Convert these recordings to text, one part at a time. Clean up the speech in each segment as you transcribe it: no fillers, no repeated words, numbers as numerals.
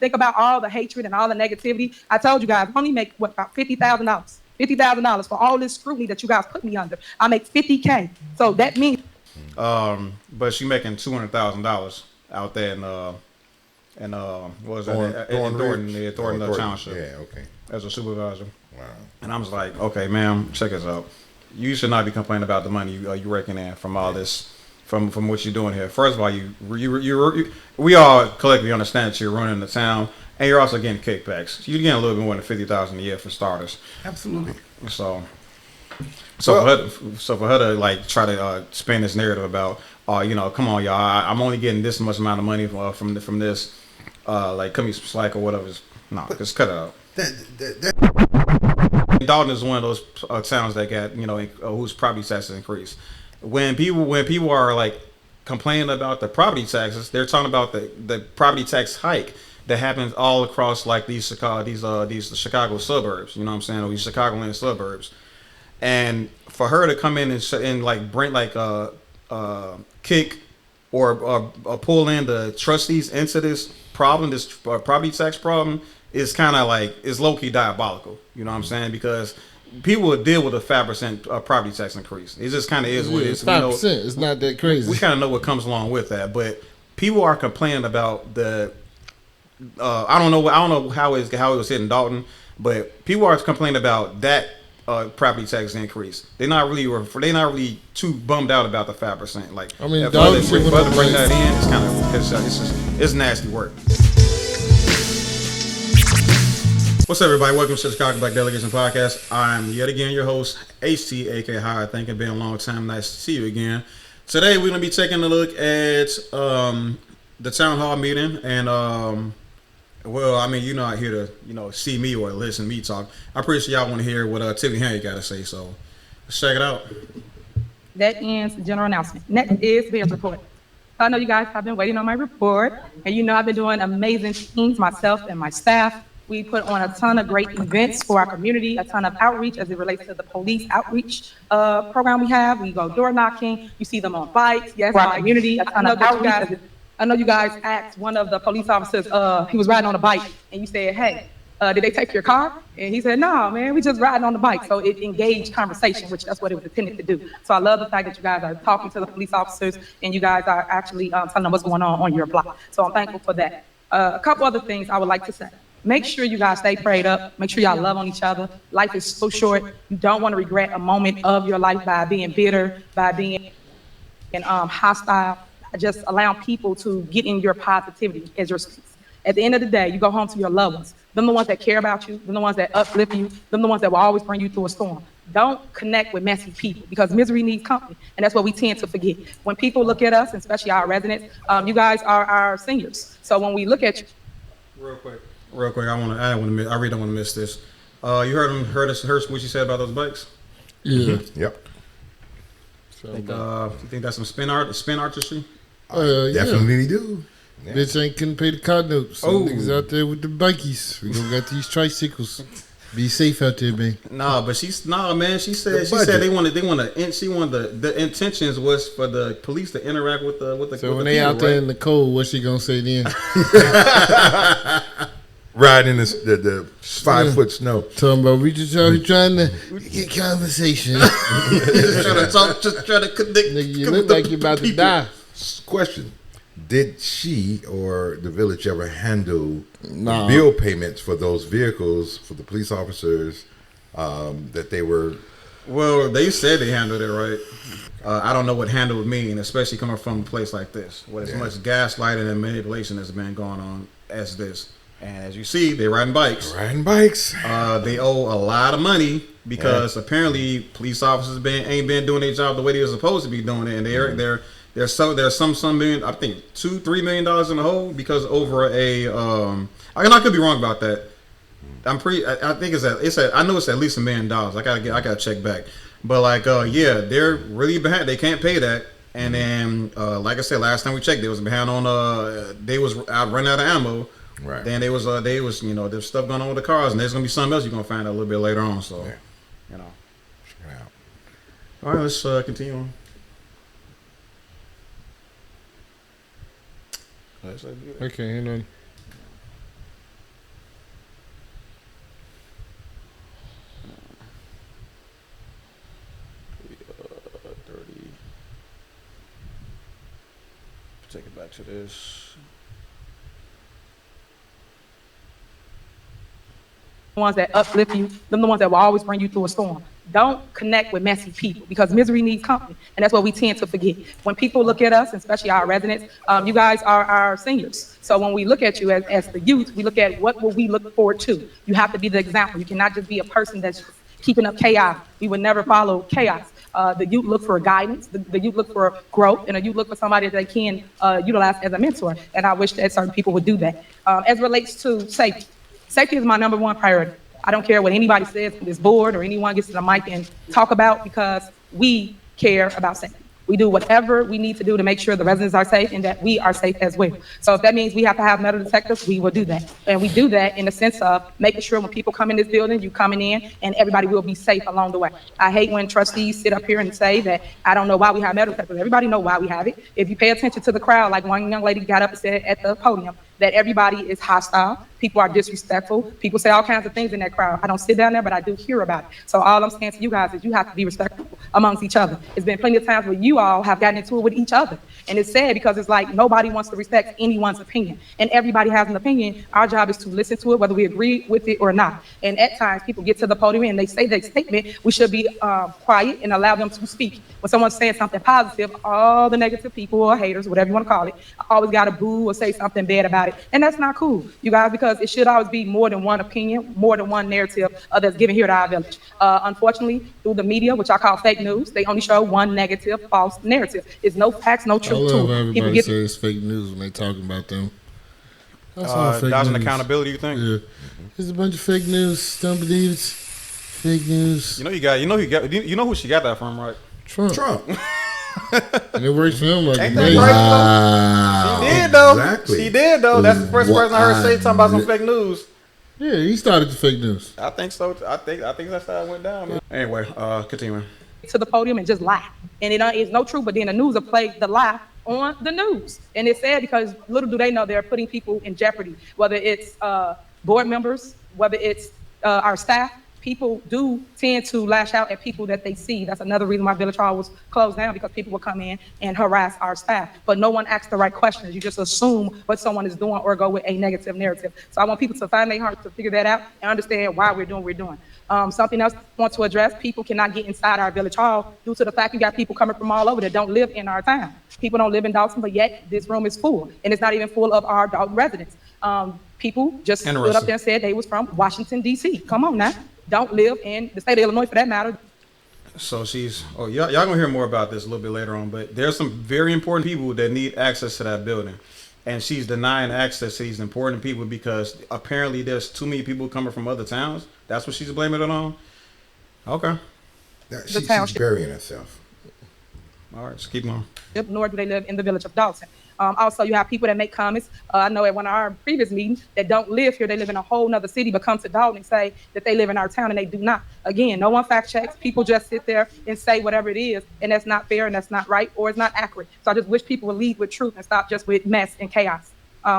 think about all the hatred and all the negativity, I told you guys, I only make about $50,000. $50,000 for all this scrutiny that you guys put me under. I make $50K. So that means. But she making $200,000 out there in what was that? Thornton Township. Yeah, okay. As a supervisor. Wow. And I was like, okay, ma'am, check this out. You should not be complaining about the money you raking in from all this, from what you're doing here. First of all, we all collectively understand that you're running the town, and you're also getting kickbacks. You're getting a little bit more than $50,000 a year for starters. Absolutely. So for her to like try to spin this narrative about, come on, y'all, I'm only getting this much amount of money from this, like cut me some slack or whatever. Just cut it out. Dalton is one of those towns that got whose property taxes increased. When people are like complaining about the property taxes, they're talking about the property tax hike that happens all across like these Chicago suburbs. You know what I'm saying? Or these Chicagoland suburbs. And for her to come in and like bring like kick or pull in the trustees into this problem, this property tax problem, is kind of like, is low key diabolical. You know what I'm saying? Because people will deal with a 5% property tax increase. It just kind of is what it is. 5%. It's not that crazy. We kind of know what comes along with that, but people are complaining about the. I don't know how it was hit in Dalton, but people are complaining about that property tax increase. They're not really too bummed out about the 5%. Like, I mean, Dalton bring that in, it's kind of it's nasty work. What's up, everybody? Welcome to the Chicago Black Delegation podcast. I'm yet again your host, HT, aka Hi. Thank you. Been a long time. Nice to see you again. Today we're gonna be taking a look at the town hall meeting, and well, I mean, you're not here to see me or listen to me talk. I'm pretty sure y'all want to hear what Tiffany Henyard got to say. So let's check it out. That ends the general announcement. Next is Bear's report. I know you guys have been waiting on my report, and I've been doing amazing things, myself and my staff. We put on a ton of great events for our community, a ton of outreach as it relates to the police outreach program we have. We go door knocking. You see them on bikes. Yes, for our community, a ton of outreach. I know you guys asked one of the police officers, he was riding on a bike, and you said, hey, did they take your car? And he said, no, man, we just riding on the bike. So it engaged conversation, which that's what it was intended to do. So I love the fact that you guys are talking to the police officers, and you guys are actually telling them what's going on your block. So I'm thankful for that. A couple other things I would like to say. Make sure you guys stay prayed up. Make sure y'all love on each other. Life is so short. You don't want to regret a moment of your life by being bitter, by being hostile. Just allowing people to get in your positivity as your space. At the end of the day, you go home to your loved ones. Them the ones that care about you. Them the ones that uplift you. Them the ones that will always bring you through a storm. Don't connect with messy people because misery needs company, and that's what we tend to forget. When people look at us, especially our residents, you guys are our seniors. So when we look at you, real quick, I really don't want to miss this. You heard what she said about those bikes? Yeah. Yep. So, you think that's some spin artistry? Definitely do. Yeah. Bitch ain't couldn't pay the car notes. So niggas out there with the bikies. We gonna got these tricycles. Be safe out there, man. Man. She said they wanted the intentions was for the police to interact with the. So when they out there in the cold, what's she gonna say then? Riding in the 5 foot snow. Talking about we just out here trying to get conversation. just trying to connect. Nigga, you look like you about to die. Question: did she or the village ever handle bill payments for those vehicles for the police officers that they were? Well, they said they handled it right. I don't know what handle would mean, especially coming from a place like this, with as much gaslighting and manipulation has been going on as this. And as you see, they're riding bikes. They owe a lot of money because apparently police officers ain't been doing their job the way they were supposed to be doing it, and there's some million, I think $2-3 million in the hole because over I could be wrong about that. I think I know it's at least $1 million. I gotta check back, but they're really behind. They can't pay that, and then like I said, last time we checked, they was behind on they was running out of ammo. Right. Then there's stuff going on with the cars, and there's gonna be something else you're gonna find out a little bit later on. So, check it out. All right, let's continue on. Okay, hang on. take it back to this. Ones that uplift you, them the ones that will always bring you through a storm. Don't connect with messy people because misery needs company, and that's what we tend to forget. When people look at us, especially our residents, you guys are our seniors. So when we look at you as the youth, we look at what will we look forward to. You have to be the example. You cannot just be a person that's keeping up chaos. We would never follow chaos. The youth look for guidance, the youth look for growth, and the youth look for somebody that they can utilize as a mentor. And I wish that certain people would do that. As relates to safety, safety is my number one priority. I don't care what anybody says on this board or anyone gets to the mic and talk about because we care about safety. We do whatever we need to do to make sure the residents are safe and that we are safe as well. So if that means we have to have metal detectors, we will do that. And we do that in the sense of making sure when people come in this building, you coming in and everybody will be safe along the way. I hate when trustees sit up here and say that I don't know why we have metal detectors. Everybody know why we have it. If you pay attention to the crowd, like one young lady got up and said at the podium, that everybody is hostile, people are disrespectful, people say all kinds of things in that crowd. I don't sit down there, but I do hear about it. So all I'm saying to you guys is you have to be respectful amongst each other. It's been plenty of times where you all have gotten into it with each other. And it's sad because it's like nobody wants to respect anyone's opinion. And everybody has an opinion. Our job is to listen to it, whether we agree with it or not. And at times, people get to the podium and they say their statement, we should be quiet and allow them to speak. When someone's saying something positive, all the negative people or haters, whatever you want to call it, always got to boo or say something bad about it. And that's not cool, you guys, because it should always be more than one opinion, more than one narrative that's given here to our village. Unfortunately, through the media, which I call fake news, they only show one negative, false narrative. It's no facts, no I truth love to it. everybody says fake news when they talking about them. That's all fake Dodging news. accountability, you think? Yeah, there's a bunch of fake news. Don't believe it's fake news. You know who she got that from, right? Trump. And it works for him like Ain't that amazing. crazy? Wow. She did though. Exactly. She did though. That's the first person I heard say something about some fake news. Yeah, he started the fake news. I think so. I think that's how it went down, man. Anyway, continuing. To the podium and just lie. And it is no truth, but then the news will play the lie on the news. And it's sad because little do they know they're putting people in jeopardy, whether it's board members, whether it's our staff. People do tend to lash out at people that they see. That's another reason why Village Hall was closed down, because people will come in and harass our staff. But no one asks the right questions. You just assume what someone is doing or go with a negative narrative. So I want people to find their heart to figure that out and understand why we're doing what we're doing. Something else I want to address, people cannot get inside our Village Hall due to the fact you got people coming from all over that don't live in our town. People don't live in Dawson, but yet this room is full. And it's not even full of our Dawson residents. People just stood up there and said they was from Washington, D.C. Come on now. Don't live in the state of Illinois for that matter. So y'all gonna hear more about this a little bit later on, but there's some very important people that need access to that building. And she's denying access to these important people because apparently there's too many people coming from other towns. That's what she's blaming it on? Okay. She's burying herself. All right, just keep going. Nor do they live in the village of Dawson. Also, you have people that make comments. I know at one of our previous meetings that don't live here. They live in a whole nother city, but come to Dalton and say that they live in our town and they do not. Again, no one fact checks. People just sit there and say whatever it is, and that's not fair and that's not right or it's not accurate. So I just wish people would lead with truth and stop just with mess and chaos.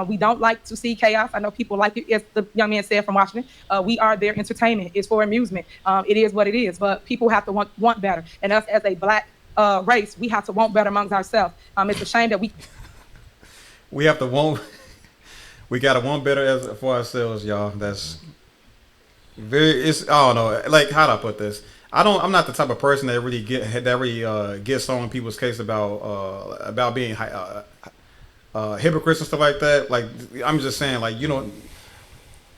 We don't like to see chaos. I know people like it, as the young man said from Washington. We are their entertainment. It's for amusement. It is what it is, but people have to want better. And us as a Black race, we have to want better amongst ourselves. It's a shame that we have to want. We gotta want better for ourselves, y'all. That's very. I don't know. Like, how do I put this? I'm not the type of person that really gets on people's case about being hypocrites and stuff like that. Like, I'm just saying, like,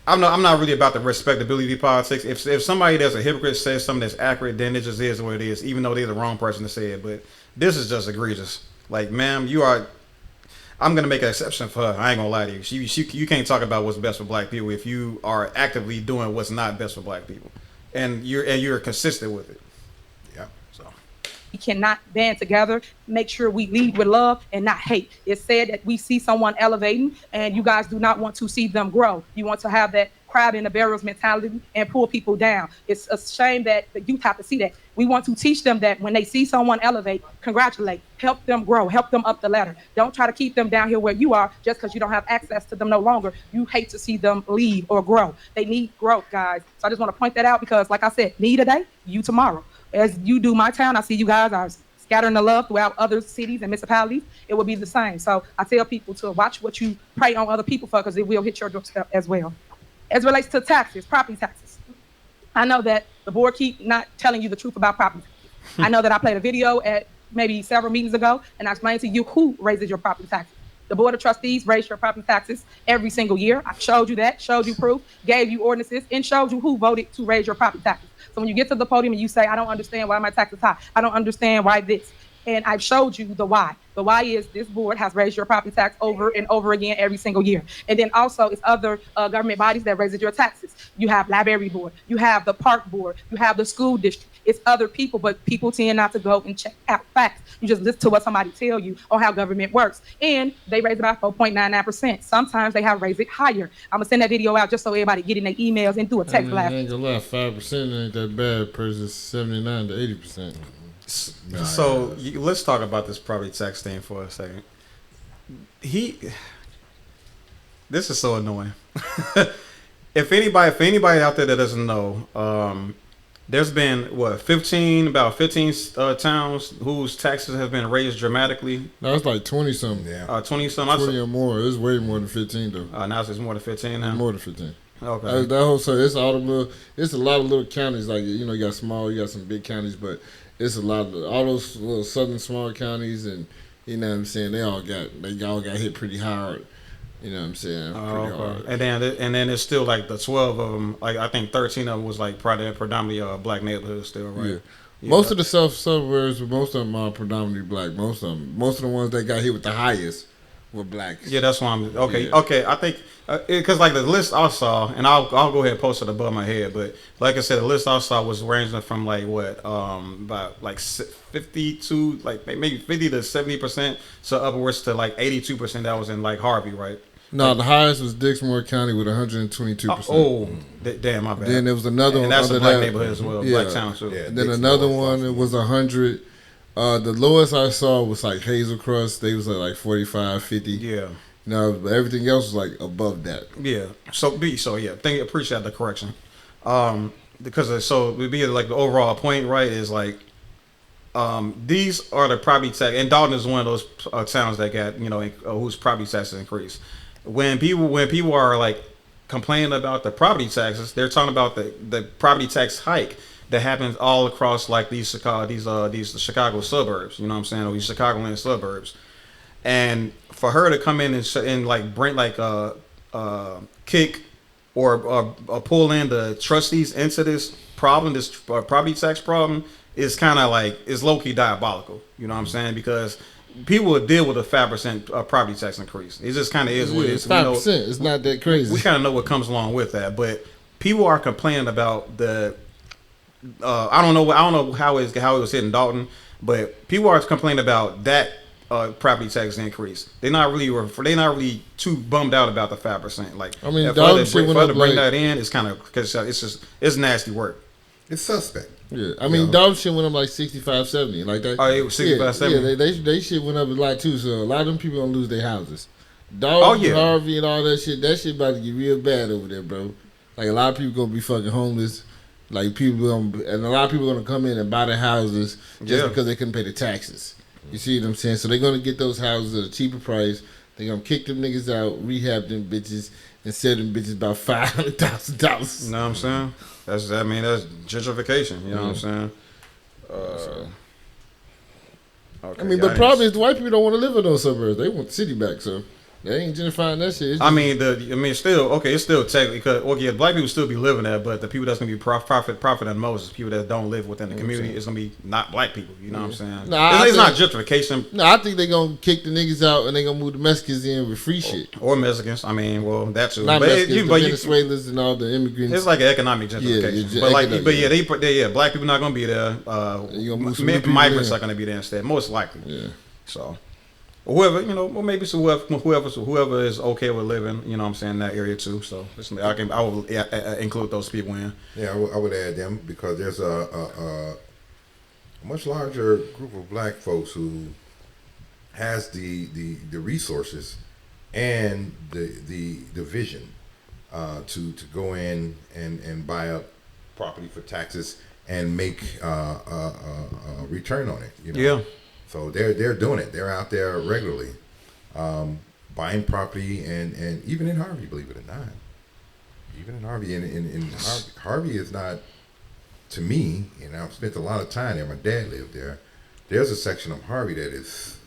I'm not really about the respectability politics. If somebody that's a hypocrite says something that's accurate, then it just is what it is, even though they're the wrong person to say it. But this is just egregious. Like, ma'am, I'm gonna make an exception for her. I ain't gonna lie to you. You can't talk about what's best for Black people if you are actively doing what's not best for Black people, and you're consistent with it. Yeah. So we cannot band together, make sure we lead with love and not hate. It's said that we see someone elevating and you guys do not want to see them grow. You want to have that crab in the barrels mentality and pull people down. It's a shame that the youth have to see that. We want to teach them that when they see someone elevate, congratulate, help them grow, help them up the ladder. Don't try to keep them down here where you are just because you don't have access to them no longer. You hate to see them leave or grow. They need growth, guys. So I just want to point that out because, like I said, me today, you tomorrow. As you do my town, I see you guys are scattering the love throughout other cities and municipalities, it will be the same. So I tell people to watch what you prey on other people for, because it will hit your doorstep as well. As it relates to taxes, property taxes, I know that the board keep not telling you the truth about property taxes. I know that I played a video at maybe several meetings ago, and I explained to you who raises your property taxes. The Board of Trustees raise your property taxes every single year. I showed you that, showed you proof, gave you ordinances, and showed you who voted to raise your property taxes. So when you get to the podium and you say, I don't understand why my taxes high, I don't understand why this, and I've showed you the why. The why is this board has raised your property tax over and over again every single year. And then also it's other government bodies that raises your taxes. You have library board, you have the park board, you have the school district. It's other people, but people tend not to go and check out facts. You just listen to what somebody tell you on how government works. And they raise about 4.99%. Sometimes they have raised it higher. I'm gonna send that video out just so everybody get in their emails and do a text blast. I ain't gonna lie, 5% ain't that bad versus 79 to 80%. So let's talk about this property tax thing for a second. This is so annoying. If anybody out there that doesn't know, there's been about 15 towns whose taxes have been raised dramatically. No, it's like 20 something. Yeah. 20 something. 20 or more. It's way more than 15 though. Now it's more than 15 now. More than 15. Okay. That whole so it's all the little. It's a lot of little counties. Like you know, you got small, you got some big counties, but it's a lot of all those little southern small counties, and you know what I'm saying. They all got hit pretty hard. You know what I'm saying? Pretty hard. And then it's still like the 12 of them. Like I think 13 of them was like predominantly black neighborhoods still, right? Yeah. Most of the suburbs, most of them are predominantly black. Most of the ones that got hit with the highest were blacks. Yeah, that's why I'm okay. Yeah. Okay, I think because like the list I saw, and I'll go ahead and post it above my head. But like I said, the list I saw was ranging from like what about like 50 to like maybe 50 to 70%, so upwards to like 82% that was in like Harvey, right? No, the highest was Dixmoor County with 122%. Damn, my bad. Then there was another one. And that's a black that, neighborhood as well, yeah. black town too. Yeah. And then Dixmoor another was one, it was 100. The lowest I saw was like Hazel Crest. They was at like 45, 50. Yeah. No, but everything else was like above that. Yeah. So yeah. Appreciate the correction. Because so would be like the overall point, right? Is like these are the property tax, and Dalton is one of those towns that got whose property taxes increased. When people are like complaining about the property taxes, they're talking about the property tax hike that happens all across like these Chicago suburbs. You know what I'm saying? Or these Chicagoland suburbs. And for her to come in and like bring like kick or pull in the trustees into this problem, this property tax problem, is kind of like is low key diabolical. You know what I'm saying? Because people will deal with a 5% property tax increase. It just kind of is what it is. 5%. It's not that crazy. We kind of know what comes along with that, but people are complaining about the. I don't know how it was hit in Dalton, but people are complaining about that property tax increase. They're not really too bummed out about the 5%. Like, I mean, Dalton shit went for up to bring like, that in, it's kind of because it's nasty work. It's suspect. Yeah, I mean, Dalton shit went up like 65, 70, like that. Oh, it was 65, 70. Yeah, they shit went up a lot too. So a lot of them people gonna lose their houses. Dalton, Harvey, and all that shit about to get real bad over there, bro. Like a lot of people gonna be fucking homeless. Like and a lot of people gonna come in and buy the houses just because they couldn't pay the taxes. You see what I'm saying? So they're gonna get those houses at a cheaper price. They're gonna kick them niggas out, rehab them bitches, and sell them bitches about $500,000. You know what I'm saying? That's gentrification. You know what I'm saying? Okay, I mean, but the problem is the white people don't want to live in those suburbs. They want the city back, so they ain't gentrifying that shit. It's still technically because black people still be living there, but the people that's gonna be profiting the most is people that don't live within the community. It's gonna be not black people. You know what I'm saying? It's not gentrification. No, I think they gonna kick the niggas out and they gonna move the Mexicans in with free shit. Or Mexicans. I mean, well, that's not Mexicans, the Venezuelans and all the immigrants. It's like an economic gentrification. Black people not gonna be there. Migrants are gonna be there instead, most likely. Yeah. So. Whoever, or maybe whoever is okay with living, you know what I'm saying, in that area too. So I will include those people in. Yeah, I would add them because there's a much larger group of black folks who has the resources and the vision to go in and buy up property for taxes and make a return on it. You know? Yeah. So they're doing it. They're out there regularly, buying property, and even in Harvey, believe it or not, even in Harvey, Harvey is not, to me, and I've spent a lot of time there. My dad lived there. There's a section of Harvey that is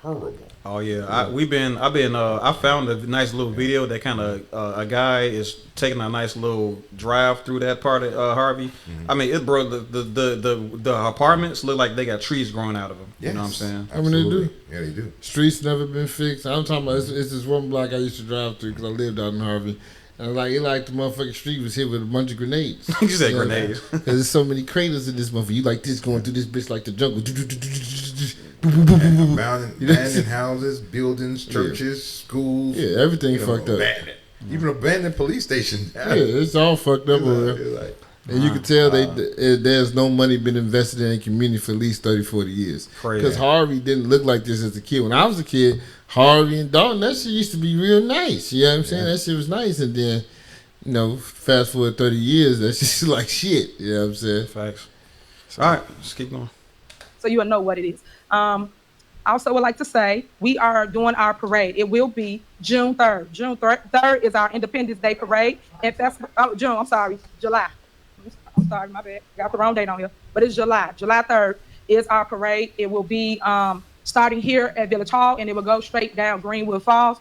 horrible. Oh yeah, I found a nice little video that kind of a guy is taking a nice little drive through that part of Harvey. I mean, it bro, the apartments look like they got trees growing out of them. Yes, you know what I'm saying? I mean, they do. Yeah, they do. Streets never been fixed. I'm talking about it's this one block I used to drive through because I lived out in Harvey. And the motherfucking street was hit with a bunch of grenades. You said grenades. Because there's so many craters in this motherfucker. You like this going through this bitch like the jungle. Abandoned houses, buildings, churches, schools. Yeah, everything fucked up. Even abandoned police stations. Yeah, it's all fucked up over there. And you can tell there's no money been invested in the community for at least 30, 40 years. Because Harvey didn't look like this as a kid. When I was a kid, Harvey and Dalton, that shit used to be real nice. You know what I'm saying? That shit was nice. And then, fast forward 30 years, that's just like shit. You know what I'm saying? Facts. All right, let's keep going. So you will know what it is. I also would like to say we are doing our parade. It will be June 3rd. June 3rd is our Independence Day parade. And July. I'm sorry, my bad. Got the wrong date on here. But it's July. July 3rd is our parade. It will be starting here at Village Hall, and it will go straight down Greenwood Falls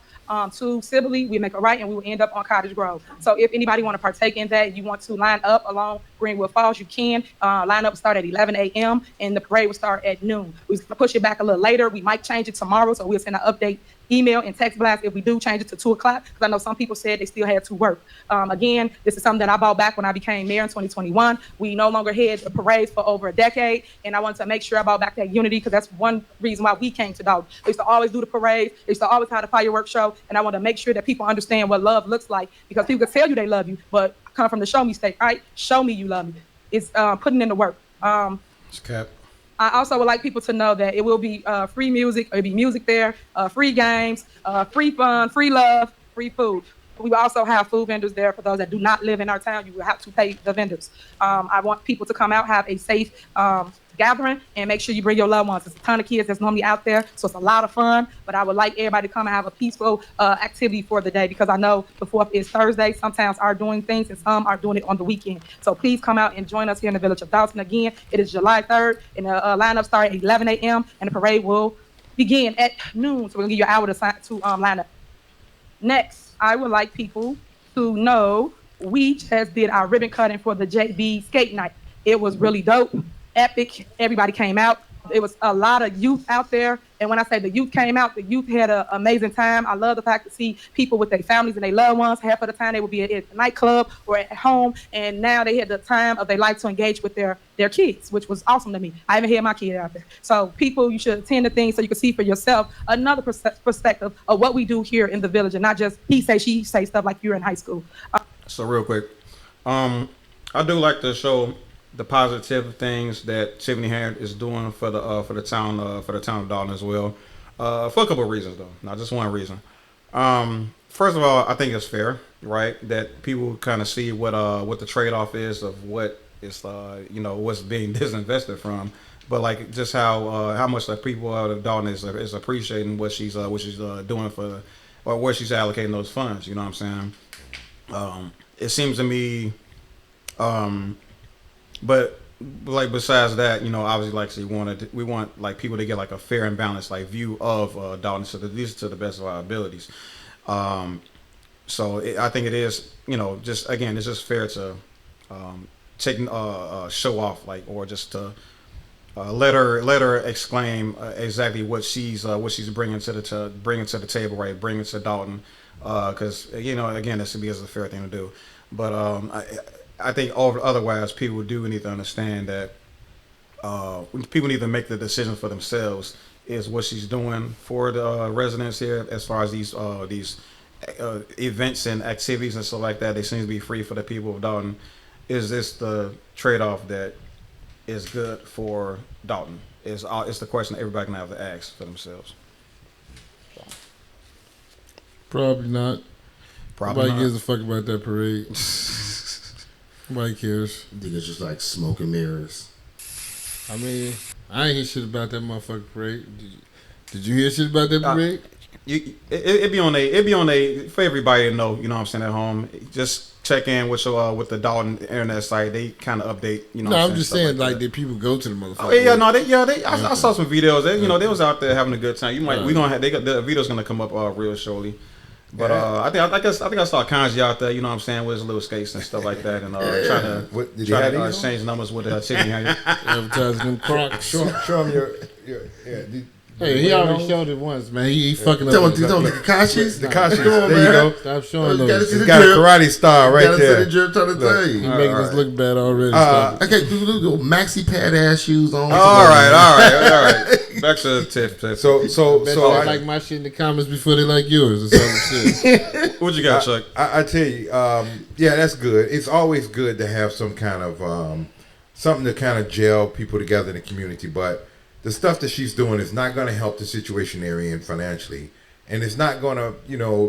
to Sibley. We make a right, and we will end up on Cottage Grove. So if anybody want to partake in that, you want to line up along Greenwood Falls, you can. Line up start at 11 a.m., and the parade will start at noon. We're going to push it back a little later. We might change it tomorrow, so we'll send an update email and text blast if we do change it to 2 o'clock, because I know some people said they still had to work. Again, this is something that I bought back when I became mayor in 2021. We no longer had the parades for over a decade, and I wanted to make sure I brought back that unity, because that's one reason why we came to Dalton. They used to always do the parades. They used to always have the fireworks show, and I want to make sure that people understand what love looks like, because people can tell you they love you, but I come from the show me state, right? Show me you love me. It's putting in the work. It's cap. I also would like people to know that it will be free music. It'll be music there, free games, free fun, free love, free food. We will also have food vendors there for those that do not live in our town. You will have to pay the vendors. I want people to come out, have a safe gathering, and make sure you bring your loved ones. There's a ton of kids that's normally out there, so it's a lot of fun. But I would like everybody to come and have a peaceful activity for the day, because I know the 4th is Thursday. Some towns are doing things, and some are doing it on the weekend. So please come out and join us here in the village of Dalton. Again, it is July 3rd, and the lineup starts at 11 a.m., and the parade will begin at noon. So we're going to give you an hour to line up. Next, I would like people to know we just did our ribbon cutting for the JB Skate Night. It was really dope. Epic. Everybody came out. It was a lot of youth out there. And when I say the youth came out, the youth had an amazing time. I love the fact to see people with their families and their loved ones. Half of the time they would be at a nightclub or at home. And now they had the time of their life to engage with their kids, which was awesome to me. I even had my kid out there. So people, you should attend the things so you can see for yourself another perspective of what we do here in the village, and not just he say, she say stuff like you're in high school. So real quick, I do like to show the positive things that Tiffany Henyard is doing for the town of Dalton as well, for a couple of reasons though, not just one reason. First of all, I think it's fair, right, that people kind of see what the trade-off is of what is what's being disinvested from, but like just how much the people out of Dalton is appreciating what she's doing for, or where she's allocating those funds. You know what I'm saying? It seems to me. But like besides that, obviously, like we want like people to get like a fair and balanced like view of Dalton, to the best of our abilities. So I think it is, just again, it's just fair to take show off, like, or just to let her exclaim exactly what she's bringing to the table, right? Bringing to Dalton, because again, this should be as a fair thing to do. But I think otherwise, people do need to understand that people need to make the decision for themselves. Is what she's doing for the residents here, as far as these events and activities and stuff like that. They seem to be free for the people of Dalton. Is this the trade-off that is good for Dalton? It's the question that everybody can have to ask for themselves. Probably not. Probably Nobody not. gives a fuck about that parade. Nobody cares. Niggas just like smoke and mirrors. I mean, I ain't hear shit about that motherfucking parade. Did you hear shit about that parade? It be on a for everybody to know. You know what I'm saying, at home. Just check in with the Dalton internet site. They kind of update. You know. No, what I'm just saying like did people go to the motherfucker? Oh yeah, no, I saw some videos. They was out there having a good time. You might the video's gonna come up real shortly. But I think I saw Kanji out there. You know what I'm saying, with his little skates and stuff like that, and trying to exchange numbers with Tiffany. Advertising them Crocs. Show him your Hey, he already showed it once, man. He fucking up. Tell the Kakashis. The Kakashis. Come on, There man. you go. Stop showing those. He's got a karate star right there. The drip, trying to tell you. He making us look bad already. Okay, do maxi pad ass shoes on. All right. Back to Tiff. So I like my shit in the comments before they like yours or something. Shit. What you got, Chuck? I tell you, yeah, that's good. It's always good to have some kind of something to kind of gel people together in the community, but the stuff that she's doing is not going to help the situation they're in financially, and it's not going to,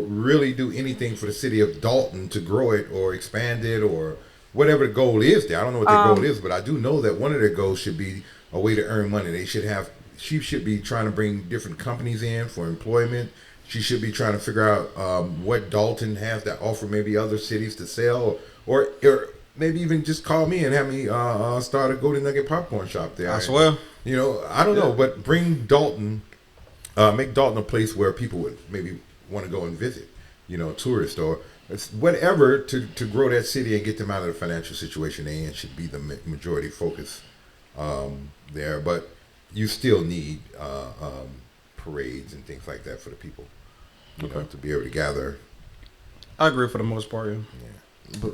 really do anything for the city of Dalton to grow it or expand it or whatever the goal is there. I don't know what their goal is, but I do know that one of their goals should be a way to earn money. She should be trying to bring different companies in for employment. She should be trying to figure out what Dalton has to offer maybe other cities to sell, or maybe even just call me and have me start a Golden Nugget popcorn shop there. I swear. I don't know, but bring Dalton, make Dalton a place where people would maybe want to go and visit, tourist or it's whatever to grow that city and get them out of the financial situation they're in should be the majority focus there. But you still need parades and things like that for the people, to be able to gather. I agree for the most part. Yeah.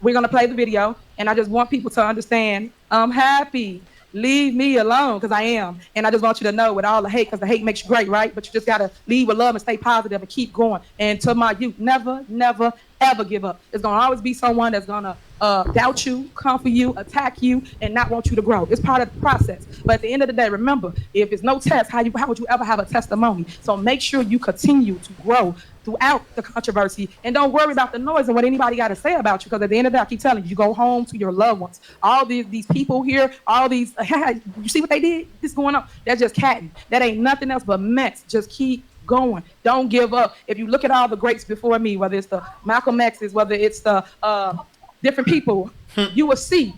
We're going to play the video, and I just want people to understand I'm happy. Leave me alone, because I am. And I just want you to know, with all the hate, because the hate makes you great, right? But you just got to lead with love and stay positive and keep going. And to my youth, never, never, ever give up. There's going to always be someone that's going to doubt you, come for you, attack you, and not want you to grow. It's part of the process. But at the end of the day, remember, if it's no test, how would you ever have a testimony? So make sure you continue to grow throughout the controversy, and don't worry about the noise and what anybody got to say about you, because at the end of the day, I keep telling you, you go home to your loved ones. All these people here, all these, you see what they did? This going on. They're just catting. That ain't nothing else but mess. Just keep going. Don't give up. If you look at all the greats before me, whether it's the Malcolm X's, whether it's the different people, you will see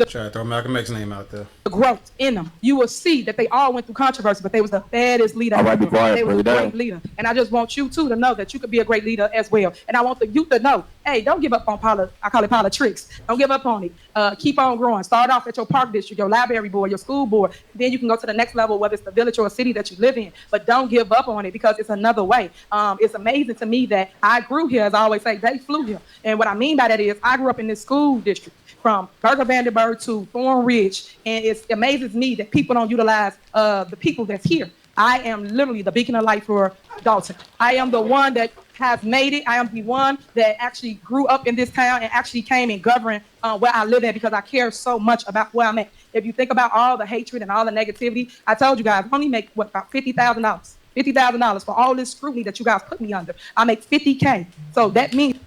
Try to throw Malcolm X's name out there. The growth in them. You will see that they all went through controversy, but they was the baddest leader. All right, be quiet, they was a bring it great down. leader. And I just want you too to know that you could be a great leader as well. And I want the youth to know, hey, don't give up on I call it politics. Don't give up on it. Keep on growing. Start off at your park district, your library board, your school board. Then you can go to the next level, whether it's the village or a city that you live in. But don't give up on it, because it's another way. It's amazing to me that I grew here, as I always say, they flew here. And what I mean by that is I grew up in this school district, from Berger Vandenberg to Thorn Ridge, and it amazes me that people don't utilize the people that's here. I am literally the beacon of light for Dalton. I am the one that has made it. I am the one that actually grew up in this town and actually came and governed where I live at, because I care so much about where I'm at. If you think about all the hatred and all the negativity, I told you guys, I only make, about $50,000. $50,000 for all this scrutiny that you guys put me under. I make $50K. So that means...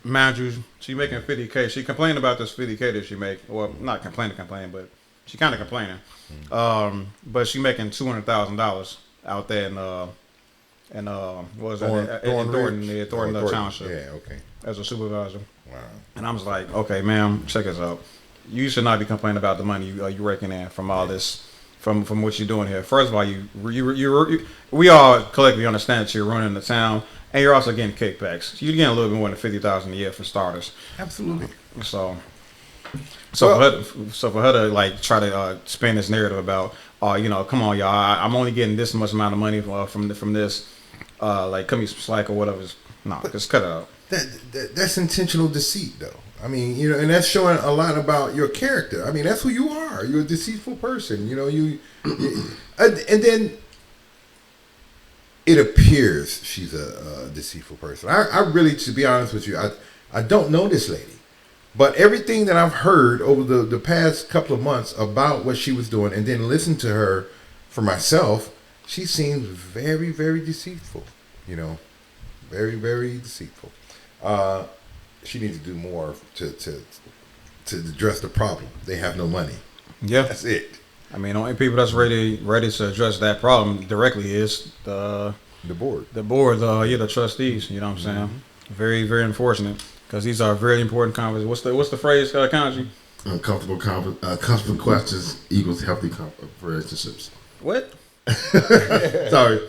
Mind you, she making $50K. She complained about this $50K that she make. Well, not complaining, but she kind of complaining. But she making $200,000 out there in what was that? Thornton Township. Yeah, okay. As a supervisor. Wow. And I was like, okay, ma'am, check this out. You should not be complaining about the money you raking in from all this, from what you're doing here. First of all, we all collectively understand that you're running the town. And you're also getting kickbacks. You're getting a little bit more than $50,000 a year for starters. Absolutely. So for her to like try to spin this narrative about, come on, y'all, I'm only getting this much amount of money from this, like cut me some slack or whatever. No, just cut it out. That's intentional deceit, though. I mean, and that's showing a lot about your character. I mean, that's who you are. You're a deceitful person. And then. It appears she's a deceitful person. I really, to be honest with you, I don't know this lady. But everything that I've heard over the past couple of months about what she was doing, and then listened to her for myself, she seems very, very deceitful. Very, very deceitful. She needs to do more to to address the problem. They have no money. Yeah. That's it. I mean, the only people that's ready to address that problem directly is the board. The trustees. You know what I'm saying? Mm-hmm. Very, very unfortunate because these are very important conversations. What's the phrase, Kanji? Uncomfortable questions equals healthy relationships. What? Sorry.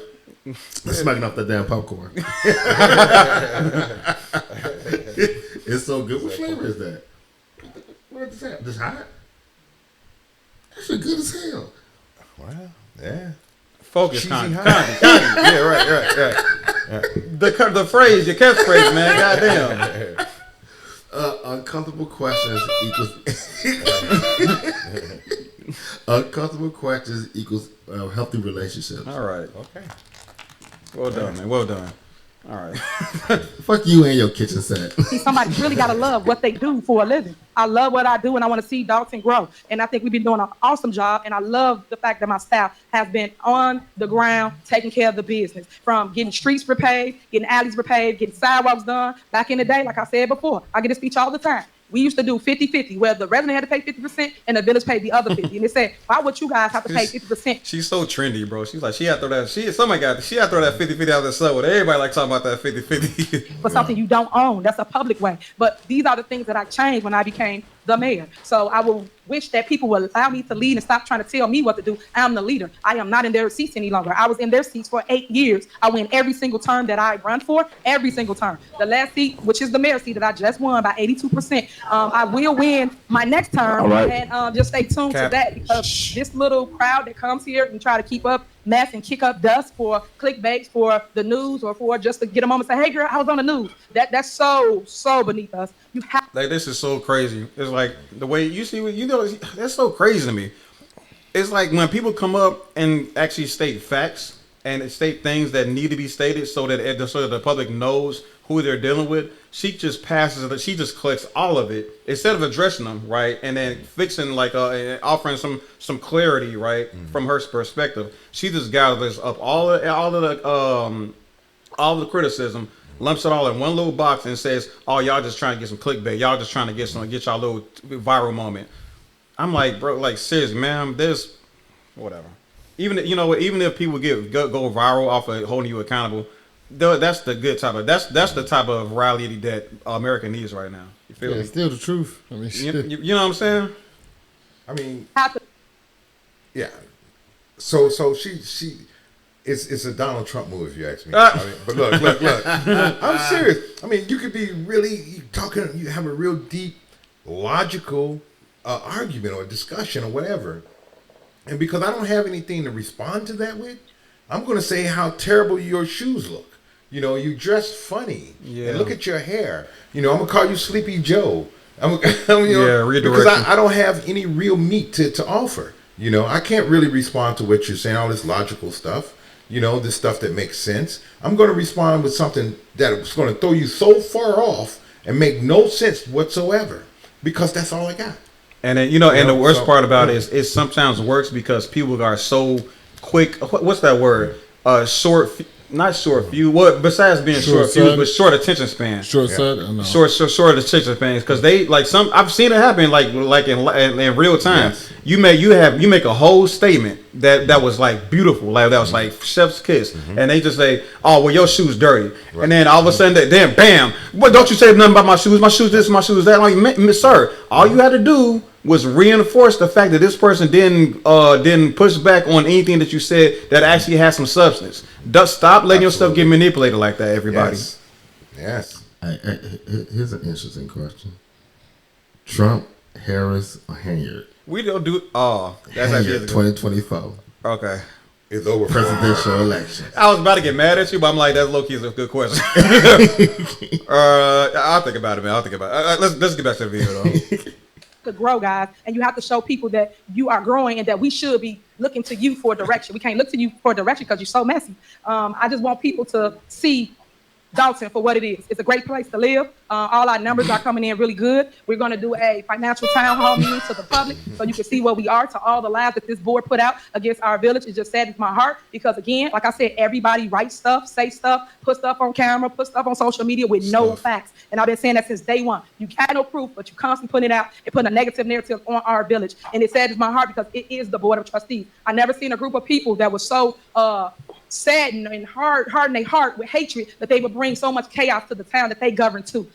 Smacking off that damn popcorn. It's so good. What flavor is that? What is that? This hot? That shit good as hell. Wow. Yeah. Focus, Kanji. Yeah, right. The phrase, your catchphrase, man. Goddamn. Uncomfortable questions equals uncomfortable questions equals healthy relationships. All right. Okay. Well done, man. Well done. All right. Fuck you and your kitchen set. See, somebody really got to love what they do for a living. I love what I do, and I want to see Dalton grow. And I think we've been doing an awesome job, and I love the fact that my staff has been on the ground taking care of the business, from getting streets repaved, getting alleys repaved, getting sidewalks done. Back in the day, like I said before, I get a speech all the time. We used to do 50-50, where the resident had to pay 50% and the village paid the other 50%. And they said, why would you guys have to pay 50%? She's so trendy, bro. She's like, she had to throw that 50-50 out the subway. Everybody like talking about that 50-50. For something you don't own. That's a public way. But these are the things that I changed when I became the mayor. So I will wish that people will allow me to lead and stop trying to tell me what to do. I'm the leader. I am not in their seats any longer. I was in their seats for 8 years. I win every single term that I run for, every single term. The last seat, which is the mayor seat that I just won by 82%. I will win my next term. Right. And just stay tuned to that, because this little crowd that comes here and try to keep up mess and kick up dust for clickbaits, for the news, or for just to get a moment and say, hey girl, I was on the news. That's so beneath us. You have like, this is so crazy. It's like the way you see what you know, that's so crazy to me. It's like when people come up and actually state facts and state things that need to be stated so that the public knows who they're dealing with. She just passes it. She just collects all of it instead of addressing them, right, and then fixing and offering some clarity, right, from her perspective. She just gathers up all of the criticism, lumps it all in one little box, and says, "Oh, y'all just trying to get some clickbait. Y'all just trying to get y'all little viral moment." I'm like, bro, like seriously, man, this whatever. Even if people go viral off of holding you accountable. That's the good type of that's the type of virality that America needs right now. You feel me? It's still the truth. I mean, you know what I'm saying? I mean, yeah. So she it's a Donald Trump move, if you ask me. I mean, but look. I'm serious. I mean, you could be really talking. You have a real deep, logical argument or discussion or whatever, and because I don't have anything to respond to that with, I'm going to say how terrible your shoes look. You dress funny. Yeah. And look at your hair. I'm going to call you Sleepy Joe. Because I don't have any real meat to offer. I can't really respond to what you're saying, all this logical stuff, this stuff that makes sense. I'm going to respond with something that's going to throw you so far off and make no sense whatsoever, because that's all I got. And then, and the worst part about it is it sometimes works because people are so quick. What's that word? Not short fuse. What besides being short fuse, but short attention span. Short attention spans, because they I've seen it happen like in real time. Yes. You make a whole statement that was like beautiful, like that was like chef's kiss, and they just say, "Oh, well, your shoes dirty," and then all of a sudden, then bam, what? Don't you say nothing about my shoes? My shoes this, my shoes that. Like, sir, all you had to do was reinforce the fact that this person didn't push back on anything that you said that actually has some substance. Stop letting your stuff get manipulated like that, everybody. Yes. Here's an interesting question: Trump, Harris, or Henyard? We don't do. Oh, that's actually 2024. Okay. It's over. Presidential election. I was about to get mad at you, but I'm like, that low key is a good question. I'll think about it, man. Let's get back to the video though. To grow, guys, and you have to show people that you are growing and that we should be looking to you for direction. We can't look to you for direction because you're so messy. I just want people to see Dalton for what it is. It's a great place to live. All our numbers are coming in really good. We're going to do a financial town hall meeting to the public so you can see what we are, to all the lies that this board put out against our village. It just saddens my heart because, again, like I said, everybody writes stuff, say stuff, put stuff on camera, put stuff on social media with no facts. And I've been saying that since day one. You got no proof, but you constantly put it out and put a negative narrative on our village. And it saddens my heart because it is the Board of Trustees. I never seen a group of people that was so saddened and harden their heart with hatred that they would bring so much chaos to the town that they govern too.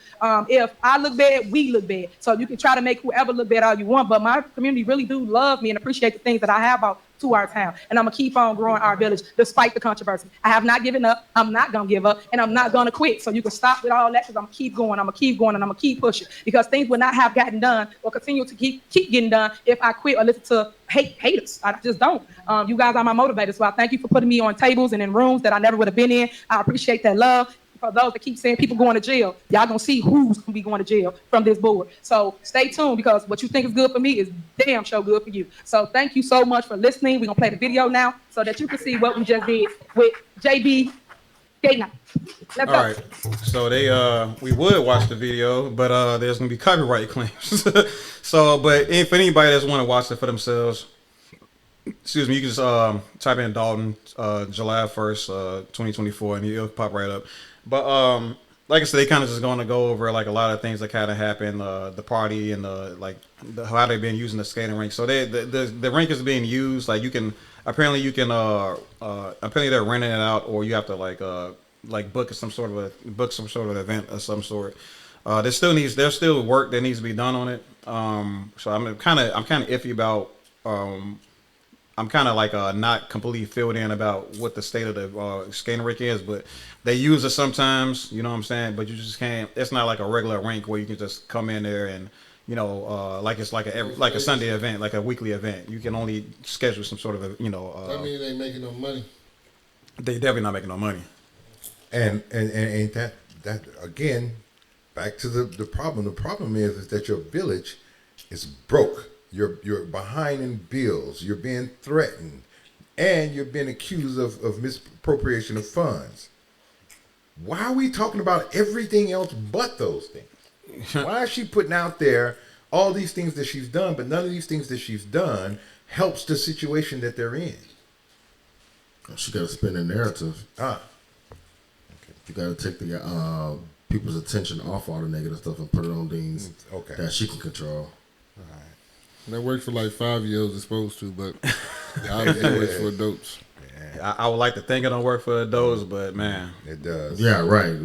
If I look bad, we look bad. So you can try to make whoever look bad all you want, but my community really do love me and appreciate the things that I have out to our town. And I'm gonna keep on growing our village despite the controversy. I have not given up, I'm not gonna give up, and I'm not gonna quit. So you can stop with all that because I'm gonna keep going, and I'm gonna keep pushing. Because things would not have gotten done or continue to keep getting done if I quit or listen to haters. I just don't. You guys are my motivators. So I thank you for putting me on tables and in rooms that I never would have been in. I appreciate that love. For those that keep saying people going to jail, y'all gonna see who's gonna be going to jail from this board. So stay tuned because what you think is good for me is damn sure good for you. So thank you so much for listening. We're gonna play the video now so that you can see what we just did with JB Gaynor. Let's go. All right. So we would watch the video, but there's gonna be copyright claims. So, but if anybody that's want to watch it for themselves, excuse me, you can just type in Dalton, July 1st, 2024, and it'll pop right up. But like I said, they kind of just going to go over like a lot of things that kind of happened, the party and how they've been using the skating rink. So the rink is being used. Like apparently they're renting it out, or you have to book some sort of event of some sort. There's still work that needs to be done on it. So I'm kind of iffy about. I'm kind of not completely filled in about what the state of the skating rink is, but they use it sometimes, you know what I'm saying? But you just can't. It's not like a regular rink where you can just come in there and, it's like a Sunday event, like a weekly event. You can only schedule some sort of that means they ain't making no money. They definitely not making no money. And ain't that again? Back to the problem. The problem is that your village is broke. You're behind in bills. You're being threatened, and you're being accused of misappropriation of funds. Why are we talking about everything else but those things? Why is she putting out there all these things that she's done, but none of these things that she's done helps the situation that they're in? She got to spin a narrative. Okay. You got to take the people's attention off all the negative stuff and put it on things that she can control. All right. That works for like 5-year-olds, it's supposed to, but obviously it works for adults. Yeah. I would like to think it don't work for adults, but man, it does. Yeah, right.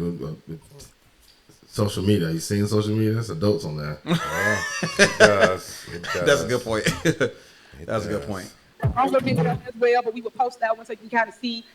Social media. You seen social media? There's adults on there. Yeah, it does. That's a good point. That's a good point. I'm going to be there as well, but we would post that one so you can kind of see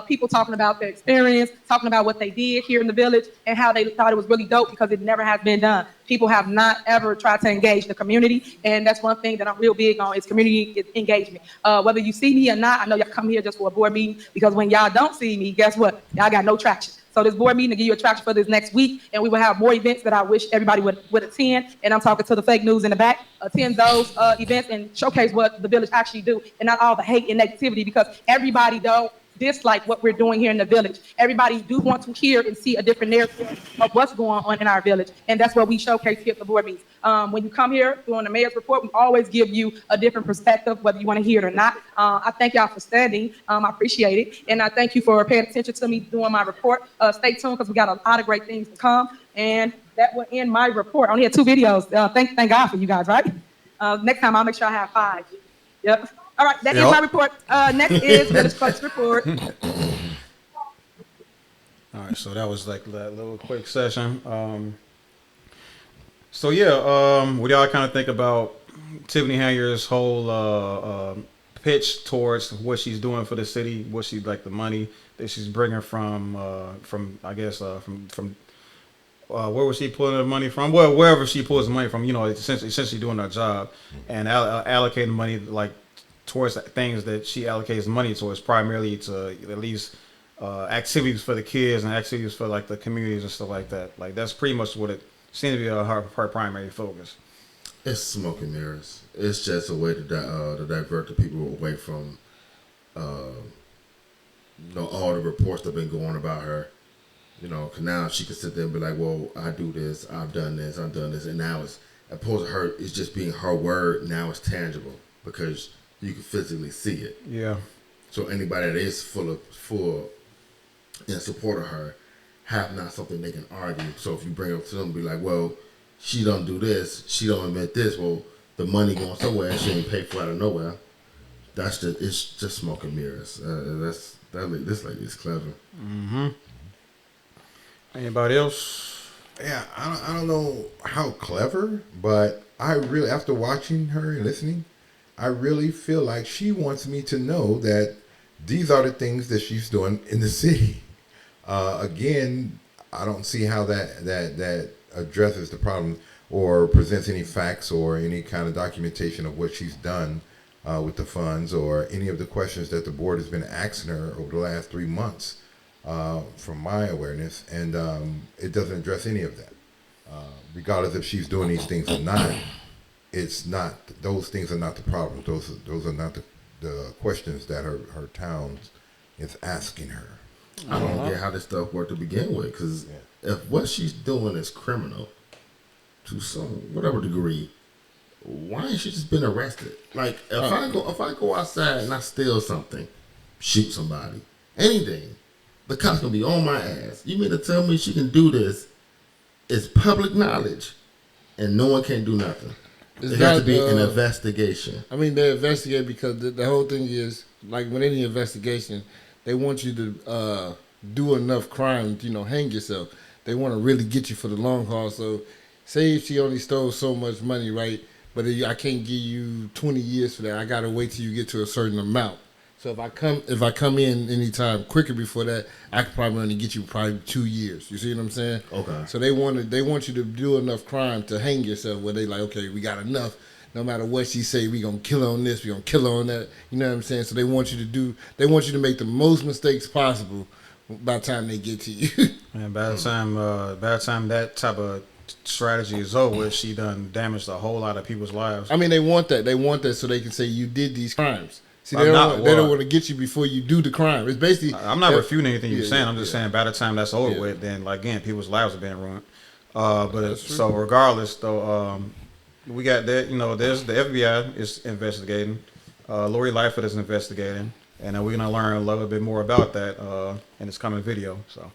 people talking about their experience, talking about what they did here in the village and how they thought it was really dope because it never has been done. People have not ever tried to engage the community, and that's one thing that I'm real big on is community engagement. Whether you see me or not, I know y'all come here just for a board meeting because when y'all don't see me, guess what? Y'all got no traction. So this board meeting will give you a traction for this next week, and we will have more events that I wish everybody would attend. And I'm talking to the fake news in the back. Attend those events and showcase what the village actually do, and not all the hate and negativity because everybody don't dislike what we're doing here in the village. Everybody do want to hear and see a different narrative of what's going on in our village, and that's what we showcase here at the board meetings. When you come here during the mayor's report, we always give you a different perspective, whether you want to hear it or not. I thank y'all for standing. I appreciate it, and I thank you for paying attention to me doing my report. Stay tuned because we got a lot of great things to come, and that will end my report. I only had 2 videos. Thank God for you guys, right? Next time I'll make sure I have 5. Yep. All right, that is my report. Next is Village Clerk's report. All right, so that was like that little quick session. So yeah, what y'all kind of think about Tiffany Henyard's whole pitch towards what she's doing for the city, what she like the money that she's bringing from I guess from where was she pulling the money from? Well, wherever she pulls the money from, essentially doing her job and allocating money like towards things that she allocates money towards, primarily to at least activities for the kids and activities for like the communities and stuff like that. Like that's pretty much what it seemed to be her primary focus. It's smoke and mirrors. It's just a way to divert the people away from all the reports that have been going about her You know, 'cause now she can sit there and be like, well, I do this, I've done this, and now it's opposed to her, it's just being her word. Now it's tangible because you can physically see it. Yeah. So anybody that is full in support of her have not something they can argue. So if you bring it up to them, be like, well, she don't do this, she don't admit this. Well, the money going somewhere, and she ain't paid for out of nowhere. It's just smoke and mirrors. This lady is clever. Mm-hmm. Anybody else? Yeah, I don't know how clever, but I really, after watching her and listening, I really feel like she wants me to know that these are the things that she's doing in the city. Again, I don't see how that addresses the problem or presents any facts or any kind of documentation of what she's done with the funds or any of the questions that the board has been asking her over the last 3 months, from my awareness, and it doesn't address any of that. Regardless if she's doing these things or not, it's not, those things are not the problem. Those are not the questions that her town is asking her. I don't get how this stuff worked to begin with, because if what she's doing is criminal to some whatever degree, why ain't she just been arrested? Like if I go outside and I steal something, shoot somebody, anything, the cops gonna be on my ass. You mean to tell me she can do this? It's public knowledge, and no one can do nothing. It has to be an investigation. I mean, they investigate because the whole thing is, like with any investigation, they want you to do enough crime, hang yourself. They want to really get you for the long haul. So, say if she only stole so much money, right? But I can't give you 20 years for that. I gotta wait till you get to a certain amount. So if I come in anytime quicker before that, I could probably only get you probably 2 years. You see what I'm saying? Okay. So they want you to do enough crime to hang yourself. Where they like, okay, we got enough. No matter what she say, we gonna kill her on this, we gonna kill her on that. You know what I'm saying? So they want you to make the most mistakes possible by the time they get to you. And by the time that type of strategy is over, she done damaged a whole lot of people's lives. I mean, they want that. They want that so they can say you did these crimes. See, they don't want to get you before you do the crime. It's basically. I'm not refuting anything you're saying. I'm just saying by the time that's over with, then again, people's lives are being ruined. So regardless, though, we got that. There's the FBI is investigating. Lori Lightfoot is investigating, and we're gonna learn a little bit more about that in this coming video. So.